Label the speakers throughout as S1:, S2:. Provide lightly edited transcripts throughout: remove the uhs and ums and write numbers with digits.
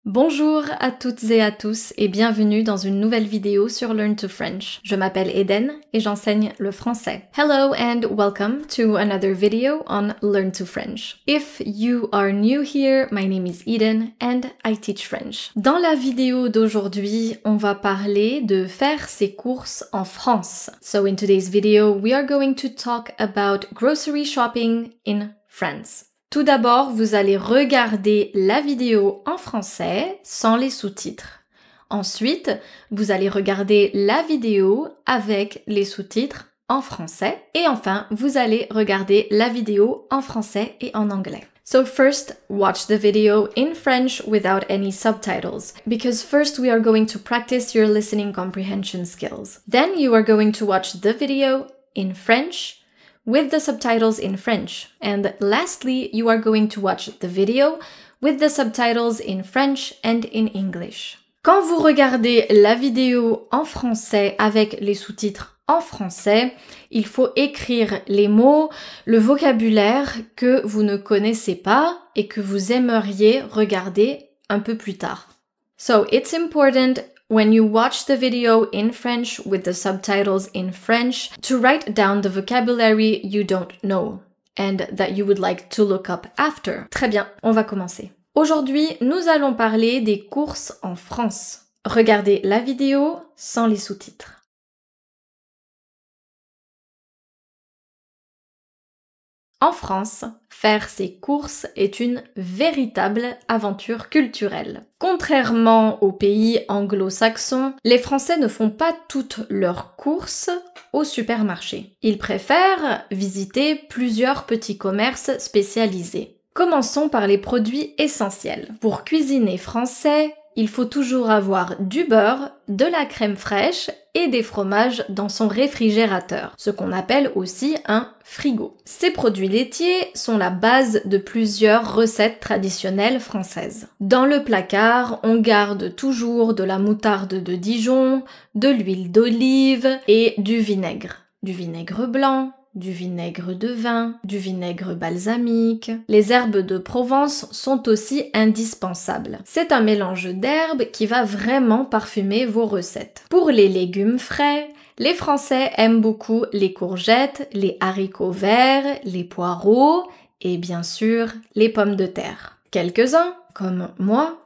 S1: Bonjour à toutes et à tous et bienvenue dans une nouvelle vidéo sur Learn to French. Je m'appelle Eden et j'enseigne le français. Hello and welcome to another video on Learn to French. If you are new here, my name is Eden and I teach French. Dans la vidéo d'aujourd'hui, on va parler de faire ses courses en France. So in today's video, we are going to talk about grocery shopping in France. Tout d'abord, vous allez regarder la vidéo en français sans les sous-titres. Ensuite, vous allez regarder la vidéo avec les sous-titres en français. Et enfin, vous allez regarder la vidéo en français et en anglais. So first, watch the video in French without any subtitles, because first we are going to practice your listening comprehension skills. Then you are going to watch the video in French with the subtitles in French. And lastly, you are going to watch the video with the subtitles in French and in English. Quand vous regardez la vidéo en français avec les sous-titres en français, il faut écrire les mots, le vocabulaire que vous ne connaissez pas et que vous aimeriez regarder un peu plus tard. So it's important when you watch the video in French with the subtitles in French to write down the vocabulary you don't know and that you would like to look up after. Très bien, on va commencer. Aujourd'hui, nous allons parler des courses en France. Regardez la vidéo sans les sous-titres. En France, faire ses courses est une véritable aventure culturelle. Contrairement aux pays anglo-saxons, les Français ne font pas toutes leurs courses au supermarché. Ils préfèrent visiter plusieurs petits commerces spécialisés. Commençons par les produits essentiels. Pour cuisiner français, il faut toujours avoir du beurre, de la crème fraîche et des fromages dans son réfrigérateur, ce qu'on appelle aussi un frigo. Ces produits laitiers sont la base de plusieurs recettes traditionnelles françaises. Dans le placard, on garde toujours de la moutarde de Dijon, de l'huile d'olive et du vinaigre. Du vinaigre blanc, du vinaigre de vin, du vinaigre balsamique. Les herbes de Provence sont aussi indispensables. C'est un mélange d'herbes qui va vraiment parfumer vos recettes. Pour les légumes frais, les Français aiment beaucoup les courgettes, les haricots verts, les poireaux et bien sûr les pommes de terre. Quelques-uns, comme moi,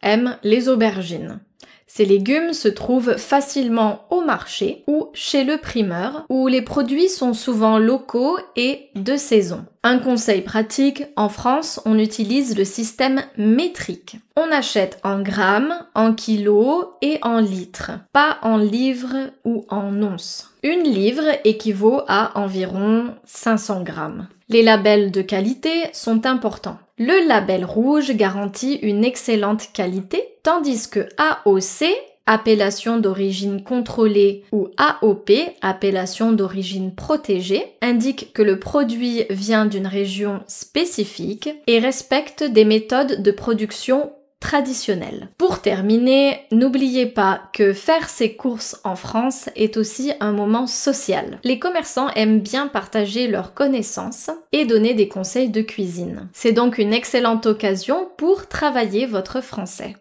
S1: aiment les aubergines. Ces légumes se trouvent facilement au marché ou chez le primeur, où les produits sont souvent locaux et de saison. Un conseil pratique, en France, on utilise le système métrique. On achète en grammes, en kilos et en litres, pas en livres ou en onces. Une livre équivaut à environ 500 grammes. Les labels de qualité sont importants. Le label rouge garantit une excellente qualité, tandis que AOC, appellation d'origine contrôlée, ou AOP, appellation d'origine protégée, indique que le produit vient d'une région spécifique et respecte des méthodes de production traditionnelles. Pour terminer, n'oubliez pas que faire ses courses en France est aussi un moment social. Les commerçants aiment bien partager leurs connaissances et donner des conseils de cuisine. C'est donc une excellente occasion pour travailler votre français.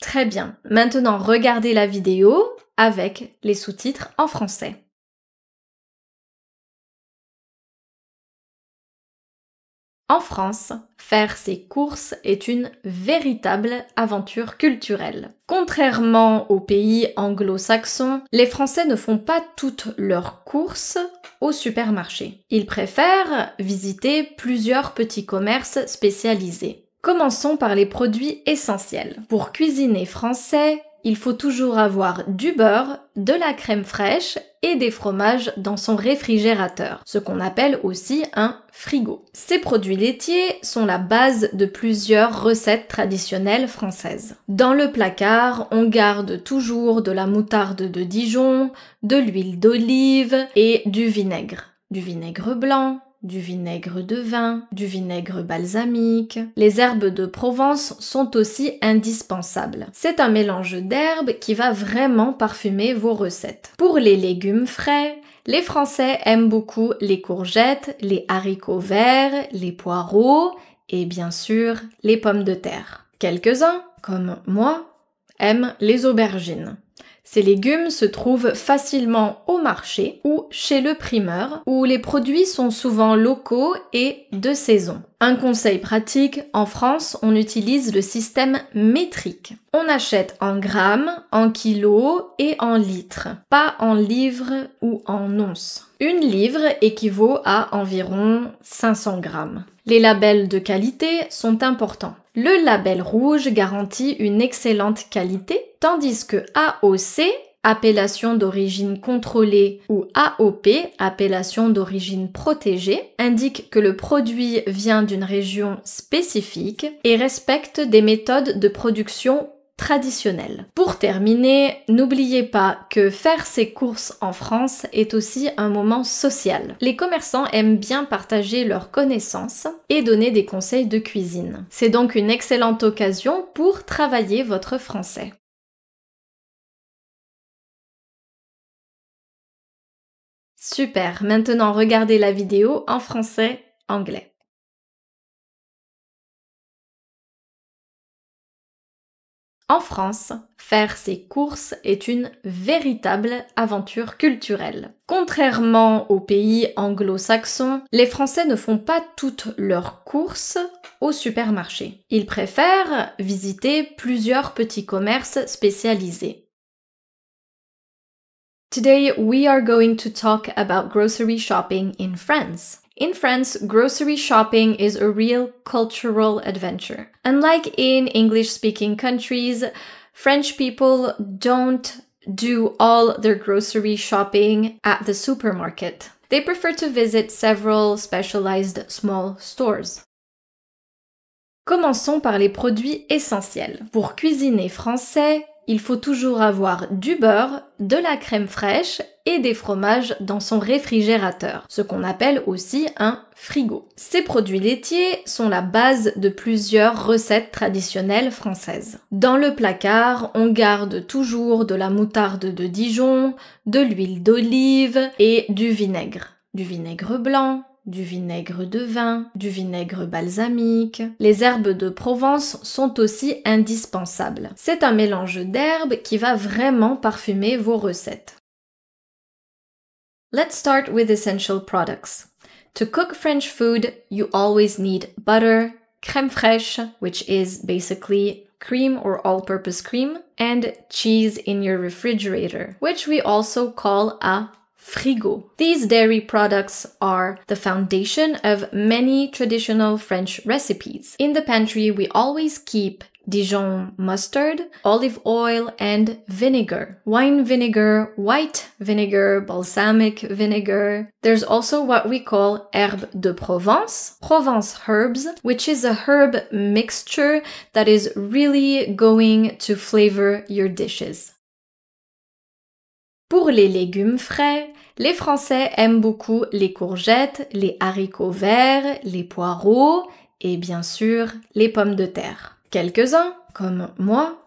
S1: Très bien, maintenant regardez la vidéo avec les sous-titres en français. En France, faire ses courses est une véritable aventure culturelle. Contrairement aux pays anglo-saxons, les Français ne font pas toutes leurs courses au supermarché. Ils préfèrent visiter plusieurs petits commerces spécialisés. Commençons par les produits essentiels. Pour cuisiner français, il faut toujours avoir du beurre, de la crème fraîche et des fromages dans son réfrigérateur, ce qu'on appelle aussi un frigo. Ces produits laitiers sont la base de plusieurs recettes traditionnelles françaises. Dans le placard, on garde toujours de la moutarde de Dijon, de l'huile d'olive et du vinaigre. Du vinaigre blanc, du vinaigre de vin, du vinaigre balsamique. Les herbes de Provence sont aussi indispensables. C'est un mélange d'herbes qui va vraiment parfumer vos recettes. Pour les légumes frais, les Français aiment beaucoup les courgettes, les haricots verts, les poireaux et bien sûr les pommes de terre. Quelques-uns, comme moi, aiment les aubergines. Ces légumes se trouvent facilement au marché ou chez le primeur, où les produits sont souvent locaux et de saison. Un conseil pratique, en France, on utilise le système métrique. On achète en grammes, en kilos et en litres, pas en livres ou en onces. Une livre équivaut à environ 500 grammes. Les labels de qualité sont importants. Le label rouge garantit une excellente qualité, tandis que AOC, appellation d'origine contrôlée, ou AOP, appellation d'origine protégée, indique que le produit vient d'une région spécifique et respecte des méthodes de production traditionnelles. Pour terminer, n'oubliez pas que faire ses courses en France est aussi un moment social. Les commerçants aiment bien partager leurs connaissances et donner des conseils de cuisine. C'est donc une excellente occasion pour travailler votre français. Super, maintenant regardez la vidéo en français-anglais. En France, faire ses courses est une véritable aventure culturelle. Contrairement aux pays anglo-saxons, les Français ne font pas toutes leurs courses au supermarché. Ils préfèrent visiter plusieurs petits commerces spécialisés. Today we are going to talk about grocery shopping in France. In France, grocery shopping is a real cultural adventure. Unlike in English-speaking countries, French people don't do all their grocery shopping at the supermarket. They prefer to visit several specialized small stores. Commençons par les produits essentiels. Pour cuisiner français, il faut toujours avoir du beurre, de la crème fraîche et des fromages dans son réfrigérateur, ce qu'on appelle aussi un frigo. Ces produits laitiers sont la base de plusieurs recettes traditionnelles françaises. Dans le placard, on garde toujours de la moutarde de Dijon, de l'huile d'olive et du vinaigre. Du vinaigre blanc, du vinaigre de vin, du vinaigre balsamique. Les herbes de Provence sont aussi indispensables. C'est un mélange d'herbes qui va vraiment parfumer vos recettes. Let's start with essential products. To cook French food, you always need butter, crème fraîche, which is basically cream or all-purpose cream, and cheese in your refrigerator, which we also call a frigo. These dairy products are the foundation of many traditional French recipes. In the pantry, we always keep Dijon mustard, olive oil, and vinegar. Wine vinegar, white vinegar, balsamic vinegar. There's also what we call herbes de Provence, Provence herbs, which is a herb mixture that is really going to flavor your dishes. Pour les légumes frais, les Français aiment beaucoup les courgettes, les haricots verts, les poireaux et bien sûr les pommes de terre. Quelques-uns, comme moi,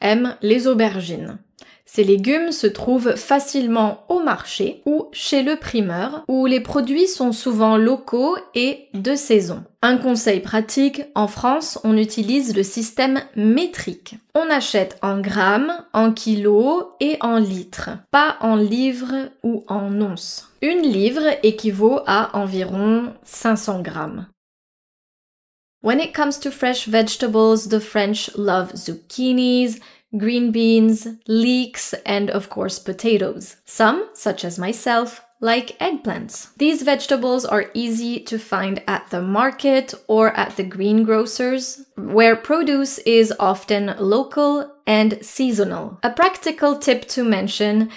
S1: aiment les aubergines. Ces légumes se trouvent facilement au marché ou chez le primeur, où les produits sont souvent locaux et de saison. Un conseil pratique, en France, on utilise le système métrique. On achète en grammes, en kilos et en litres, pas en livres ou en onces. Une livre équivaut à environ 500 grammes. When it comes to fresh vegetables, the French love zucchinis, green beans, leeks, and of course potatoes. Some, such as myself, like eggplants. These vegetables are easy to find at the market or at the greengrocers, where produce is often local and seasonal. A practical tip to mention: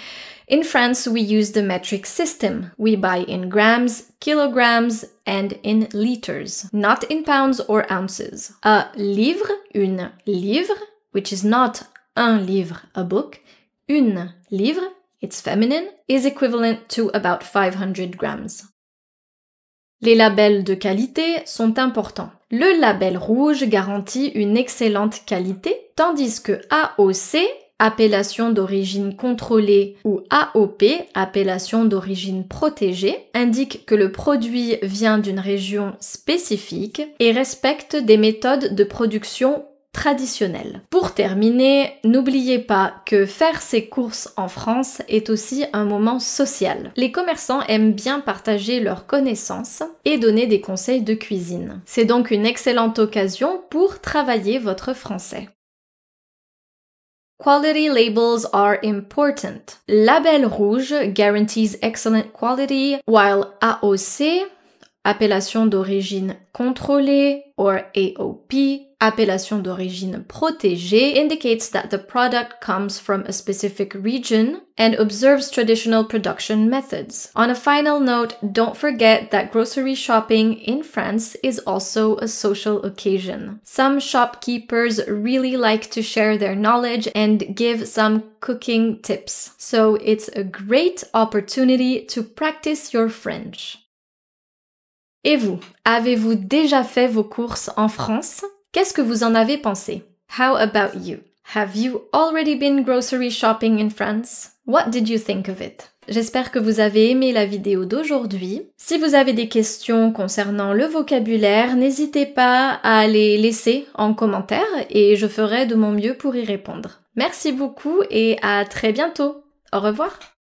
S1: in France, we use the metric system. We buy in grams, kilograms, and in liters, not in pounds or ounces. A livre, une livre, which is not un livre, a book, une livre, it's feminine, is equivalent to about 500 grams. Les labels de qualité sont importants. Le label rouge garantit une excellente qualité, tandis que AOC, appellation d'origine contrôlée, ou AOP, appellation d'origine protégée, indique que le produit vient d'une région spécifique et respecte des méthodes de production traditionnelle. Pour terminer, n'oubliez pas que faire ses courses en France est aussi un moment social. Les commerçants aiment bien partager leurs connaissances et donner des conseils de cuisine. C'est donc une excellente occasion pour travailler votre français. Quality labels are important. Label rouge guarantees excellent quality, while AOC, appellation d'origine contrôlée, or AOP, appellation d'origine protégée, indicates that the product comes from a specific region and observes traditional production methods. On a final note, don't forget that grocery shopping in France is also a social occasion. Some shopkeepers really like to share their knowledge and give some cooking tips, so it's a great opportunity to practice your French. Et vous, avez-vous déjà fait vos courses en France? Qu'est-ce que vous en avez pensé? How about you? Have you already been grocery shopping in France? What did you think of it? J'espère que vous avez aimé la vidéo d'aujourd'hui. Si vous avez des questions concernant le vocabulaire, n'hésitez pas à les laisser en commentaire et je ferai de mon mieux pour y répondre. Merci beaucoup et à très bientôt. Au revoir.